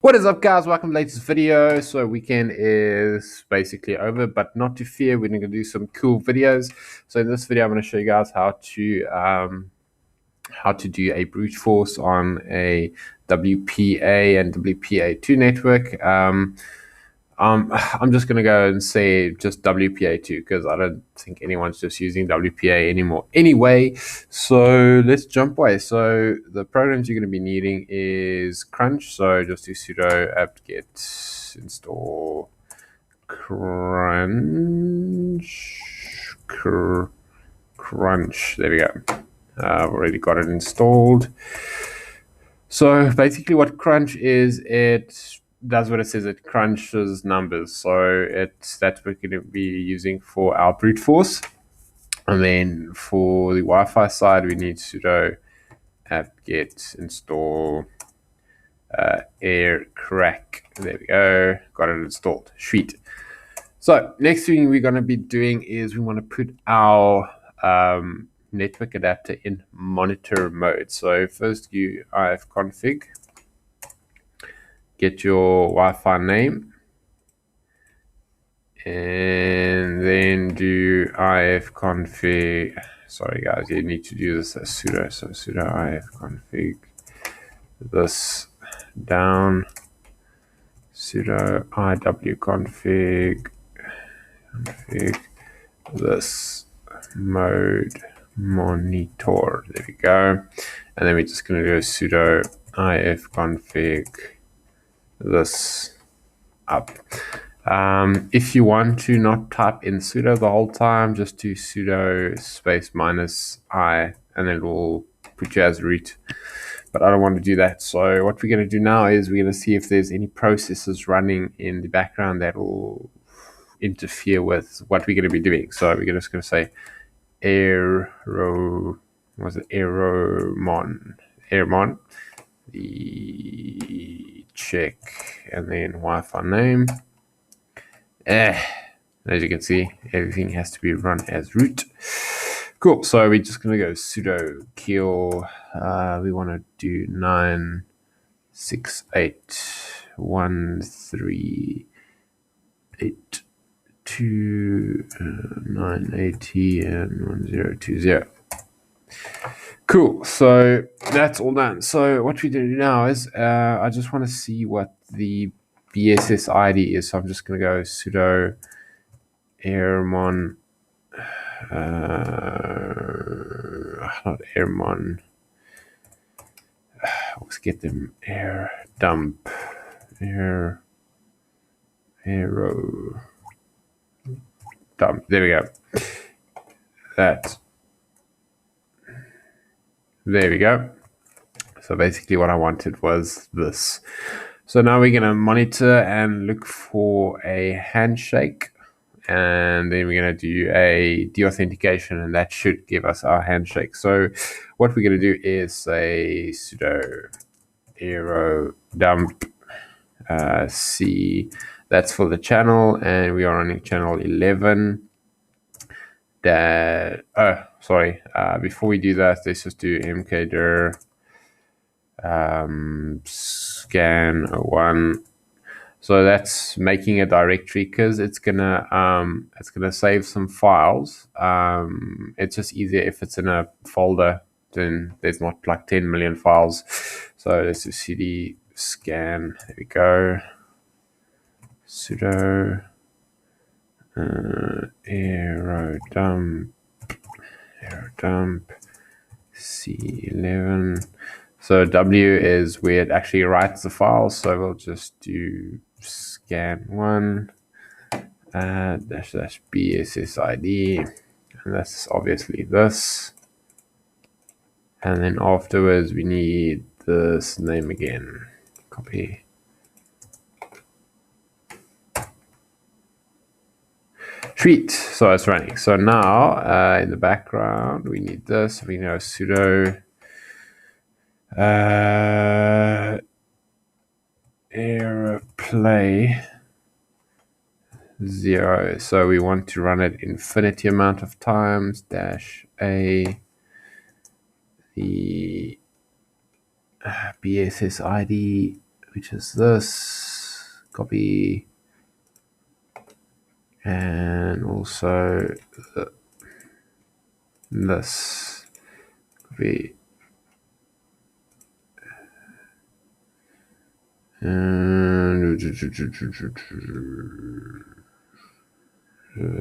What is up, guys? Welcome to the latest video. So weekend is basically over, but not to fear, we're going to do some cool videos. So in this video, I'm going to show you guys how to do a brute force on a WPA and WPA2 network. I'm just going to go and say just WPA2 because I don't think anyone's just using WPA anymore anyway. So let's jump away. So the programs you're going to be needing is Crunch. So just do sudo apt-get install Crunch. There we go. I've already got it installed. So basically what Crunch is, it does what it says. It crunches numbers. So that's what we're going to be using for our brute force. And then for the Wi-Fi side, we need sudo apt-get install aircrack. There we go. Got it installed. Sweet. So next thing we're going to be doing is we want to put our network adapter in monitor mode. So first you ifconfig, get your Wi-Fi name, and then do ifconfig. Sorry guys, you need to do this as sudo. So sudo ifconfig this down, sudo iwconfig config this mode monitor. There we go. And then we're just going to do sudo ifconfig this up. If you want to not type in sudo the whole time, just do sudo space -i and it will put you as root. But I don't want to do that. So what we're going to do now is we're going to see if there's any processes running in the background that will interfere with what we're going to be doing. So we're just going to say aeromon, the check, and then Wi-Fi name. As you can see, everything has to be run as root. Cool. So we're just going to go sudo kill. We want to do 968.138.2.980 and 1020. Cool. So that's all done. So what we do now is I just want to see what the BSS ID is. So I'm just going to go sudo airmon, not airmon. Let's get them air dump, aero dump. There we go. There we go. So basically what I wanted was this. So now we're going to monitor and look for a handshake, and then we're going to do a deauthentication, and that should give us our handshake. So what we're going to do is say sudo aero dump c. That's for the channel, and we are running channel 11. Before we do that, let's just do mkdir scan 1. So that's making a directory because it's gonna save some files. It's just easier if it's in a folder, then there's not like 10 million files. So let's do cd scan. There we go. Sudo aero dump c11. So W is where it actually writes the file. So we'll just do scan1 -- bssid, and that's obviously this. And then afterwards we need this name again. Copy. Sweet. So it's running. So now in the background we need this. We know sudo airplay 0. So we want to run it infinity amount of times -a. The BSS ID which is this, copy, and also this, copy, and it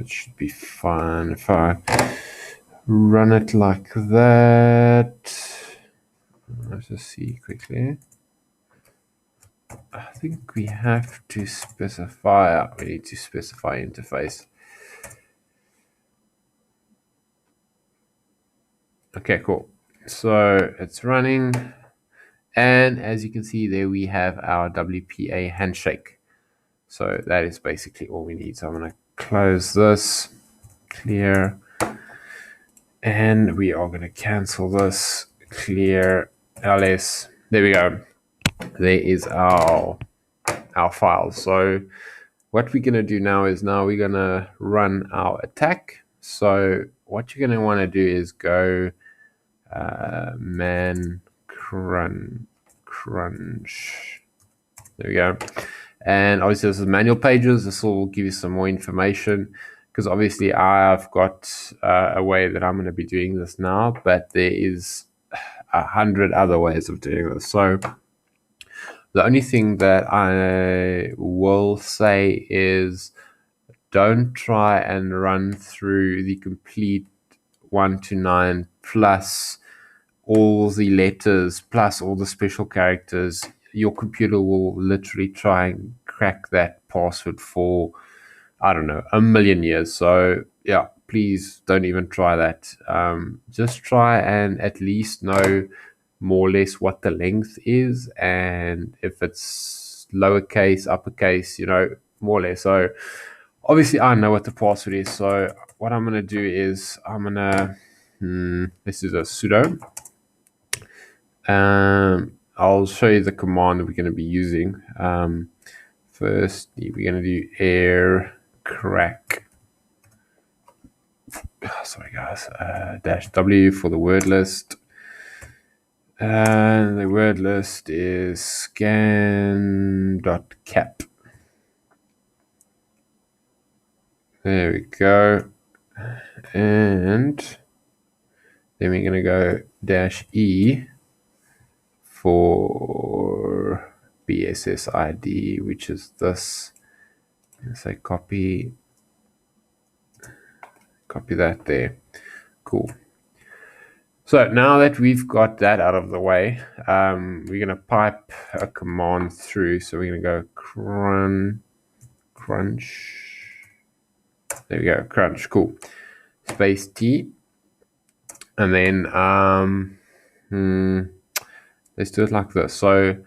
should be fine if I run it like that. Let's just see quickly. I think we have to specify, we need to specify interface. Okay, cool. So it's running. And as you can see there, we have our WPA handshake. So that is basically all we need. So I'm going to close this, clear. And we are going to cancel this, clear, ls. There we go. There is our file. So what we're going to do now is we're going to run our attack. So what you're going to want to do is go man crunch. There we go. And obviously this is manual pages. This will give you some more information, because obviously I've got a way that I'm going to be doing this now, but there is 100 other ways of doing this. So the only thing that I will say is don't try and run through the complete 1 to 9 plus all the letters plus all the special characters. Your computer will literally try and crack that password for, I don't know, a million years. So yeah, please don't even try that. Just try and at least know more or less what the length is, and if it's lowercase, uppercase, more or less. So obviously I know what the password is. So what I'm going to do is I'm going to, this is a sudo. I'll show you the command that we're going to be using. First, we're going to do air crack. Sorry, guys. -w for the word list. And the word list is scan.cap. There we go. And then we're going to go -e for BSSID, which is this. Say copy that there. Cool. So now that we've got that out of the way, we're going to pipe a command through. So we're going to go crunch. There we go, crunch. Cool. Space T. And then let's do it like this. So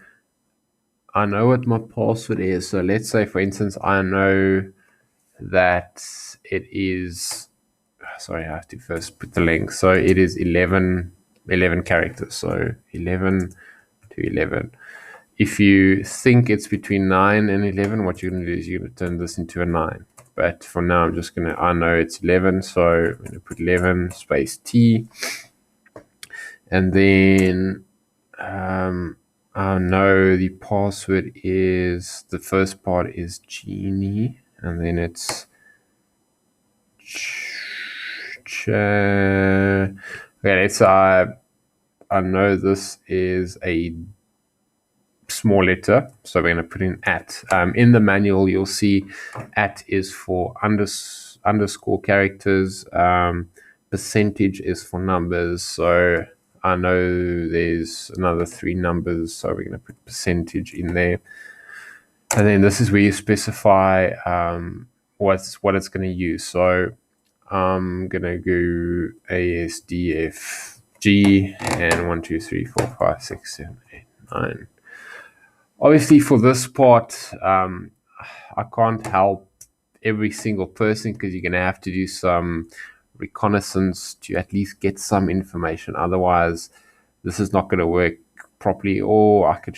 I know what my password is. So let's say, for instance, I know that it is, sorry, I have to first put the length. So it is 11 characters. So 11 to 11. If you think it's between 9 and 11, what you're going to do is you're going to turn this into a 9. But for now, I'm just going to, I know it's 11. So I'm going to put 11 space T. And then I know the password is, the first part is Genie. And then it's okay, let's I know this is a small letter, so we're going to put in @ in the manual you'll see @ is for underscore characters, percentage is for numbers. So I know there's another 3 numbers, so we're going to put percentage in there. And then this is where you specify what it's going to use. So I'm going to go ASDFG and 1, 2, 3, 4, 5, 6, 7, 8, 9. Obviously, for this part, I can't help every single person, because you're going to have to do some reconnaissance to at least get some information. Otherwise, this is not going to work properly. Or I could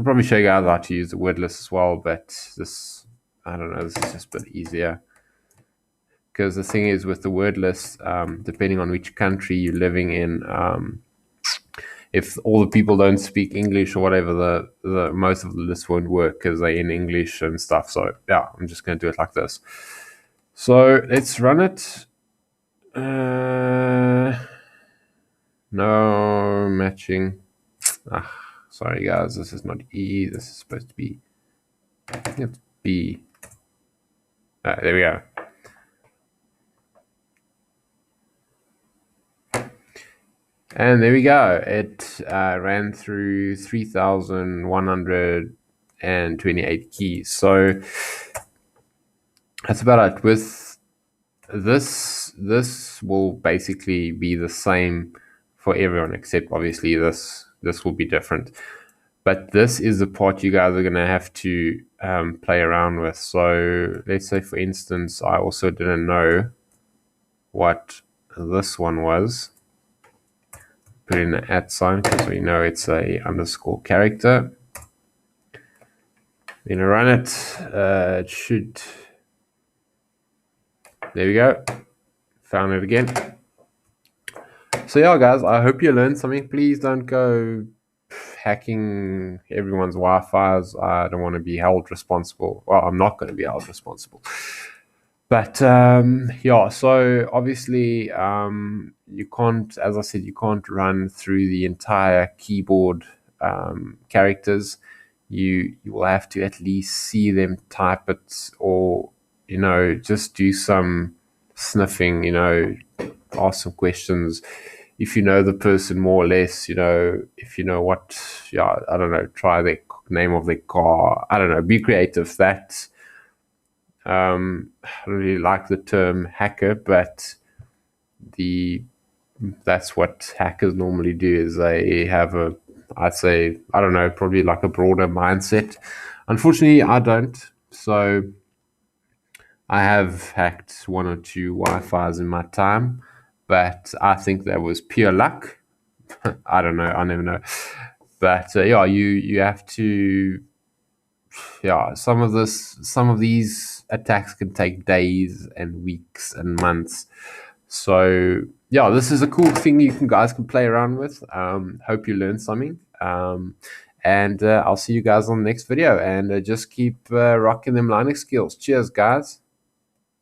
probably show you guys how to use the word list as well, but this, I don't know, this is just a bit easier. Because the thing is with the word list, depending on which country you're living in, if all the people don't speak English or whatever, the most of the lists won't work because they're in English and stuff. So yeah, I'm just going to do it like this. So let's run it. No matching. Sorry guys, this is not E. This is supposed to be. I think it's B. There we go. And there we go. It ran through 3,128 keys. So that's about it. With this will basically be the same for everyone, except obviously this will be different. But this is the part you guys are going to have to play around with. So let's say, for instance, I also didn't know what this one was. Put in an @ sign because we know it's a underscore character. Then run it. It should. There we go. Found it again. So yeah, guys, I hope you learned something. Please don't go hacking everyone's Wi-Fi's. I don't want to be held responsible. Well, I'm not going to be held responsible. But yeah, so obviously you can't, as I said, you can't run through the entire keyboard characters. You will have to at least see them type it, or just do some sniffing. Ask some questions. If you know the person more or less, if you know what, I don't know, try the name of the car. I don't know, be creative. That I don't really like the term hacker, but that's what hackers normally do. Is they have I'd say, I don't know, probably like a broader mindset. Unfortunately, I don't. So I have hacked 1 or 2 Wi-Fi's in my time, but I think that was pure luck. I don't know. I never know. But yeah, you have to. Yeah, some of these attacks can take days and weeks and months. So yeah, this is a cool thing you guys can play around with. Hope you learned something. And I'll see you guys on the next video. And just keep rocking them Linux skills. Cheers, guys.